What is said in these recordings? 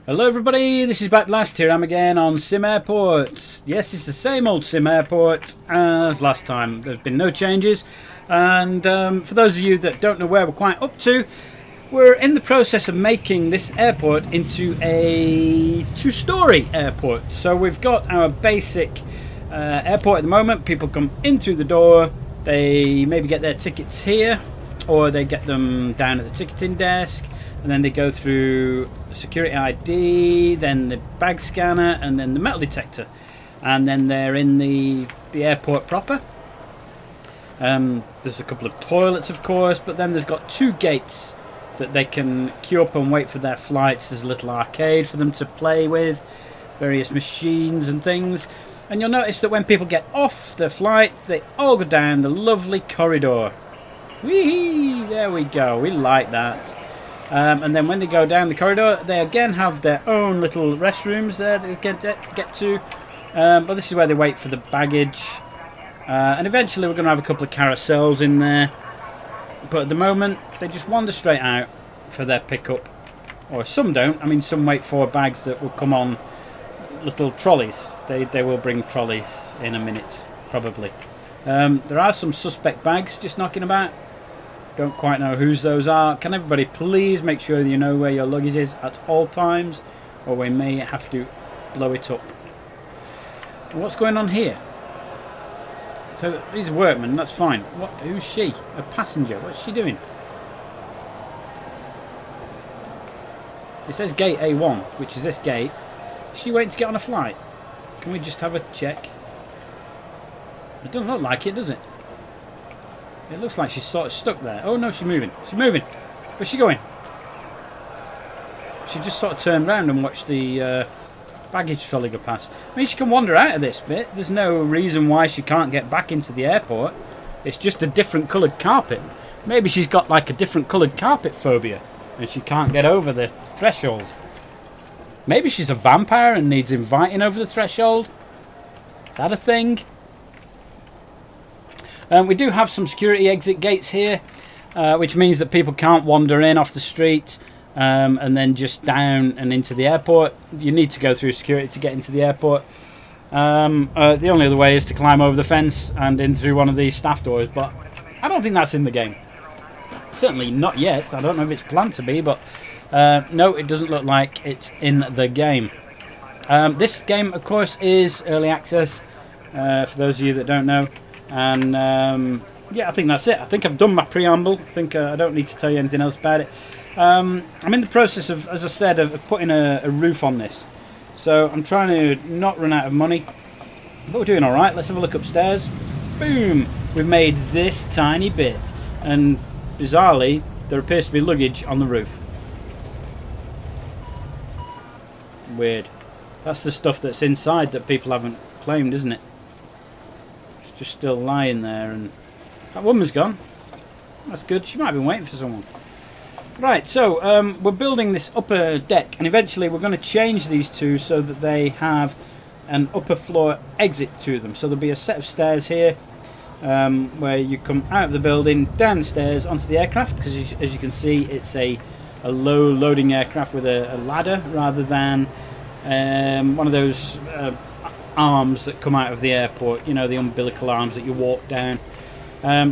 Hello everybody, this is Back Last. Here I am again on SimAirport. Yes, it's the same old SimAirport as last time. There's been no changes. And for those of you that don't know where we're quite up to, we're in the process of making this airport into a two-story airport. So we've got our basic airport at the moment. People come in through the door, they maybe get their tickets here, or they get them down at the ticketing desk, and then they go through security ID, then the bag scanner, and then the metal detector, and then they're in the airport proper. There's a couple of toilets, of course, but then there's got two gates that they can queue up and wait for their flights. There's a little arcade for them to play with, various machines and things. And you'll notice that when people get off their flight, they all go down the lovely corridor. Whee! There we go. We like that. And then when they go down the corridor, they again have their own little restrooms there that they can get to. But this is where they wait for the baggage. And eventually we're going to have a couple of carousels in there. But at the moment, they just wander straight out for their pickup. Or some don't. I mean, some wait for bags that will come on little trolleys. They will bring trolleys in a minute, probably. There are some suspect bags just knocking about. Don't quite know whose those are. Can everybody please make sure you know where your luggage is at all times, or we may have to blow it up. What's going on here? So these are workmen, that's fine. Who's she? A passenger. What's she doing? It says gate A1, which is this gate. Is she waiting to get on a flight? Can we just have a check? It doesn't look like it, does it? It looks like she's sort of stuck there. Oh no, she's moving. She's moving. Where's she going? She just sort of turned around and watched the baggage trolley go past. I mean, she can wander out of this bit. There's no reason why she can't get back into the airport. It's just a different coloured carpet. Maybe she's got like a different coloured carpet phobia and she can't get over the threshold. Maybe she's a vampire and needs inviting over the threshold. Is that a thing? We do have some security exit gates here, which means that people can't wander in off the street and then just down and into the airport. You need to go through security to get into the airport. The only other way is to climb over the fence and in through one of these staff doors, but I don't think that's in the game. Certainly not yet. I don't know if it's planned to be, but no, it doesn't look like it's in the game. This game, of course, is early access, for those of you that don't know. And yeah, I think that's it. I think I've done my preamble. I think I don't need to tell you anything else about it. I'm in the process of, as I said, of putting a roof on this. So I'm trying to not run out of money. But we're doing alright. Let's have a look upstairs. Boom! We've made this tiny bit. And bizarrely, there appears to be luggage on the roof. Weird. That's the stuff that's inside that people haven't claimed, isn't it? Just still lying there, and that woman's gone. That's good. She might have been waiting for someone. Right, so we're building this upper deck, and eventually we're going to change these two so that they have an upper floor exit to them. So there'll be a set of stairs here where you come out of the building, down the stairs onto the aircraft, because as you can see, it's a low loading aircraft with a ladder rather than one of those arms that come out of the airport, you know, the umbilical arms that you walk down.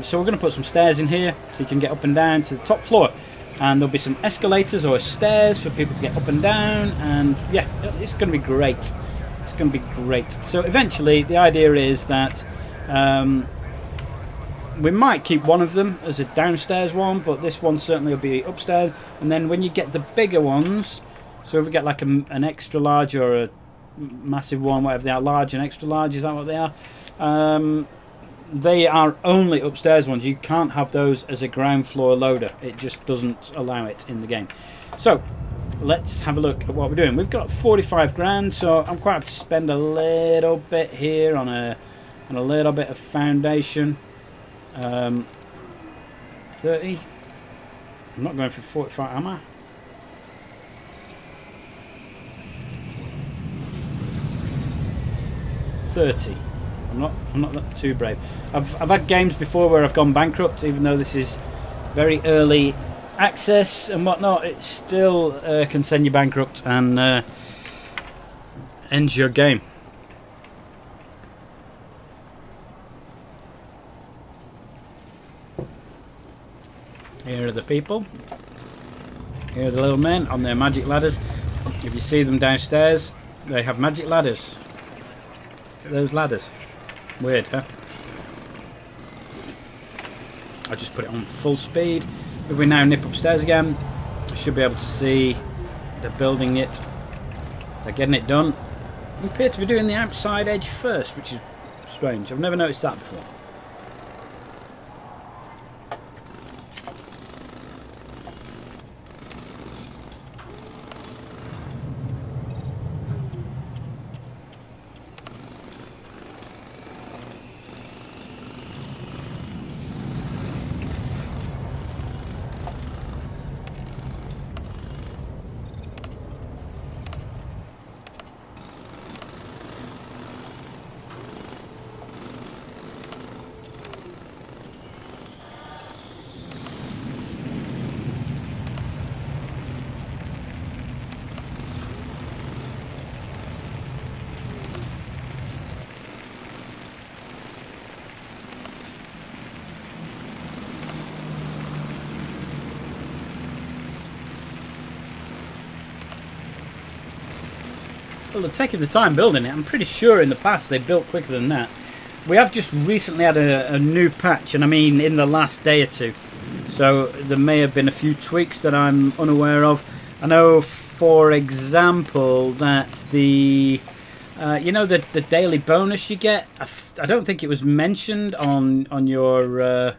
So we're going to put some stairs in here so you can get up and down to the top floor, and there'll be some escalators or stairs for people to get up and down, and yeah, it's going to be great. It's going to be great. So eventually the idea is that we might keep one of them as a downstairs one, but this one certainly will be upstairs. And then when you get the bigger ones, so if we get like an extra large or a massive one, whatever they are, large and extra large, is that what they are? They are only upstairs ones. You can't have those as a ground floor loader. It just doesn't allow it in the game. So let's have a look at what we're doing. We've got 45 grand, so I'm quite happy to spend a little bit here on a little bit of foundation. 30. I'm not going for 45, am I? $30. I'm not too brave. I've had games before where I've gone bankrupt, even though this is very early access and whatnot, it still can send you bankrupt and ends your game. Here are the people. Here are the little men on their magic ladders. If you see them downstairs, they have magic ladders. Look at those ladders. Weird, huh? I just put it on full speed. If we now nip upstairs again, I should be able to see they're building it. They're getting it done. They appear to be doing the outside edge first, which is strange. I've never noticed that before. Well, they're taking the time building it. I'm pretty sure in the past they built quicker than that. We have just recently had a new patch, and I mean in the last day or two. So there may have been a few tweaks that I'm unaware of. I know, for example, that the you know, the daily bonus you get. I don't think it was mentioned on your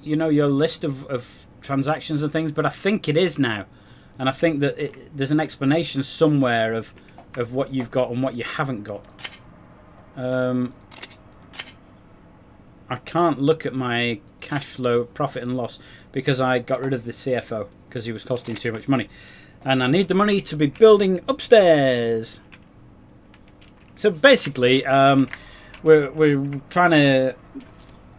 you know, your list of transactions and things, but I think it is now. And I think that there's an explanation somewhere of what you've got and what you haven't got. I can't look at my cash flow, profit and loss, because I got rid of the CFO because he was costing too much money. And I need the money to be building upstairs. So basically, we're trying to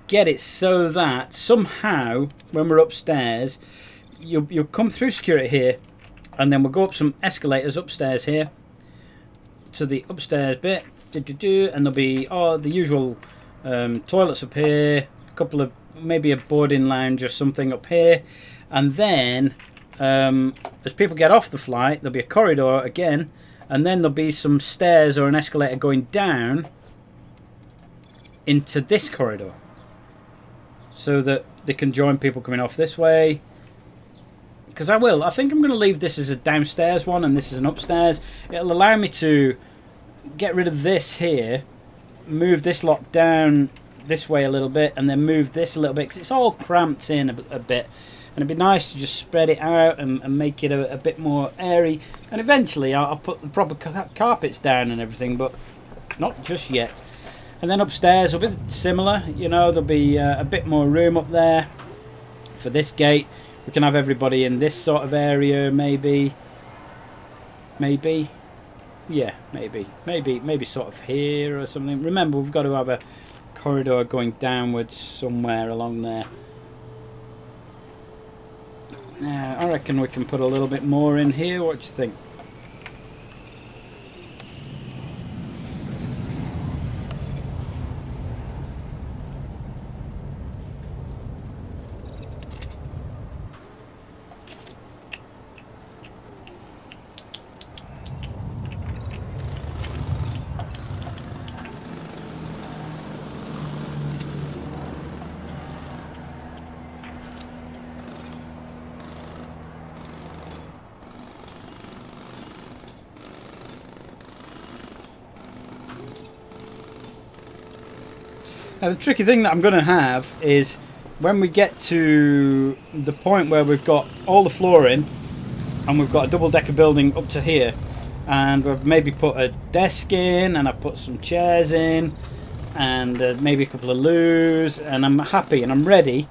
get it so that somehow when we're upstairs, you'll come through security here, and then we'll go up some escalators upstairs here to the upstairs bit, and there'll be the usual toilets up here, a couple of, maybe a boarding lounge or something up here, and then as people get off the flight, there'll be a corridor again, and then there'll be some stairs or an escalator going down into this corridor, so that they can join people coming off this way. Because I think I'm going to leave this as a downstairs one and this is an upstairs. It'll allow me to get rid of this here, move this lot down this way a little bit, and then move this a little bit, because it's all cramped in a bit. And it'd be nice to just spread it out and make it a bit more airy. And eventually I'll put the proper carpets down and everything, but not just yet. And then upstairs will be similar. You know, there'll be a bit more room up there for this gate. We can have everybody in this sort of area, maybe. Yeah, maybe sort of here or something. Remember, we've got to have a corridor going downwards somewhere along there. I reckon we can put a little bit more in here. What do you think? Now, the tricky thing that I'm going to have is when we get to the point where we've got all the flooring and we've got a double-decker building up to here, and we've maybe put a desk in, and I've put some chairs in, and maybe a couple of loos, and I'm happy and I'm ready.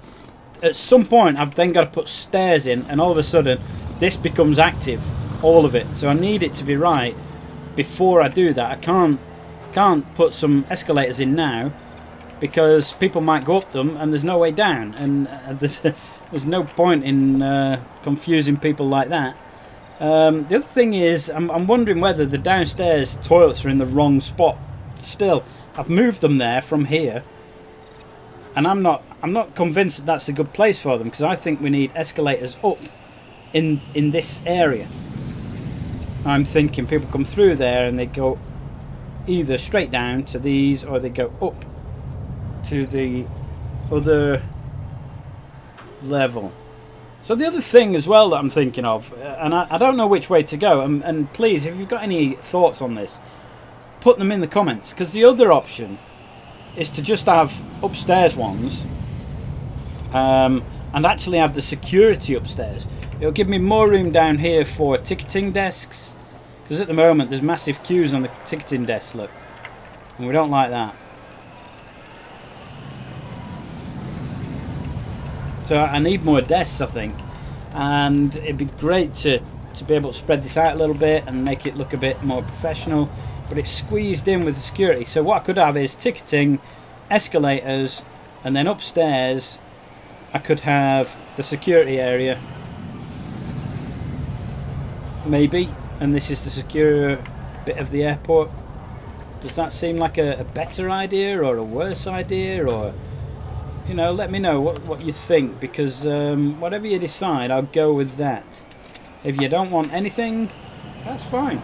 At some point I've then got to put stairs in, and all of a sudden this becomes active, all of it. So I need it to be right before I do that. I can't put some escalators in now, because people might go up them and there's no way down, and There's no point in confusing people like that. The other thing is, I'm wondering whether the downstairs toilets are in the wrong spot. Still, I've moved them there from here, and I'm not convinced that that's a good place for them, because I think we need escalators up in this area. I'm thinking people come through there and they go either straight down to these, or they go up to the other level. So the other thing as well that I'm thinking of, and I don't know which way to go, and please, if you've got any thoughts on this, put them in the comments, because the other option is to just have upstairs ones, and actually have the security upstairs. It'll give me more room down here for ticketing desks, because at the moment there's massive queues on the ticketing desks, look, and we don't like that. So I need more desks, I think, and it'd be great to be able to spread this out a little bit and make it look a bit more professional, but it's squeezed in with the security. So what I could have is ticketing, escalators, and then upstairs I could have the security area, maybe, and this is the secure bit of the airport. Does that seem like a better idea or a worse idea? Or, you know, let me know what you think, because whatever you decide, I'll go with that. If you don't want anything, that's fine.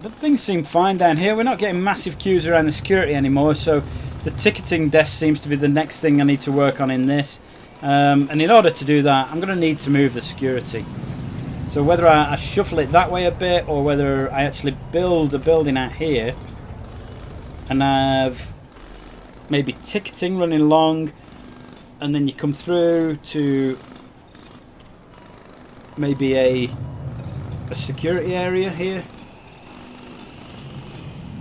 But things seem fine down here. We're not getting massive queues around the security anymore, so the ticketing desk seems to be the next thing I need to work on in this. And in order to do that, I'm going to need to move the security. So whether I shuffle it that way a bit, or whether I actually build a building out here and have maybe ticketing running along, and then you come through to maybe a security area here,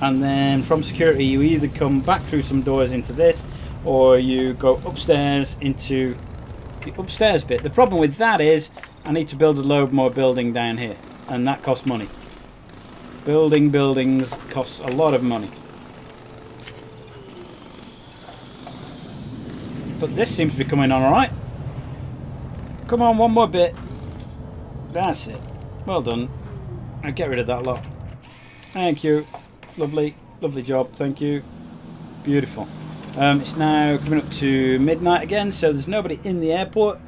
and then from security you either come back through some doors into this, or you go upstairs into the upstairs bit. The problem with that is I need to build a load more building down here, and that costs money. Building buildings costs a lot of money. But this seems to be coming on alright. Come on, one more bit. That's it. Well done. I'll get rid of that lot. Thank you. Lovely, lovely job. Thank you. Beautiful. It's now coming up to midnight again, so there's nobody in the airport.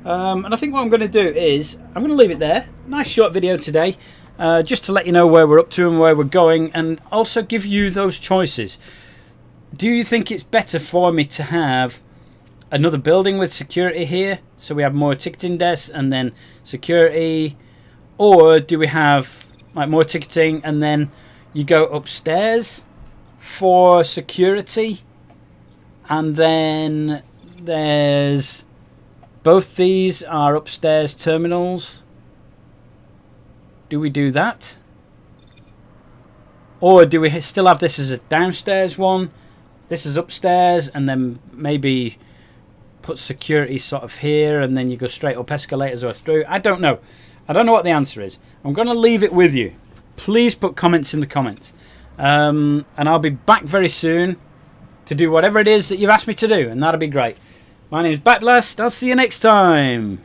And I think what I'm going to do is I'm going to leave it there. Nice short video today, just to let you know where we're up to and where we're going, and also give you those choices. Do you think it's better for me to have another building with security here, so we have more ticketing desks and then security, or do we have like more ticketing and then you go upstairs for security, and then there's both these are upstairs terminals? Do we do that? Or do we still have this as a downstairs one, this is upstairs, and then maybe put security sort of here, and then you go straight up escalators or through? I don't know. I don't know what the answer is. I'm going to leave it with you. Please put comments in the comments. And I'll be back very soon to do whatever it is that you've asked me to do, and that'll be great. My name is Backblast. I'll see you next time.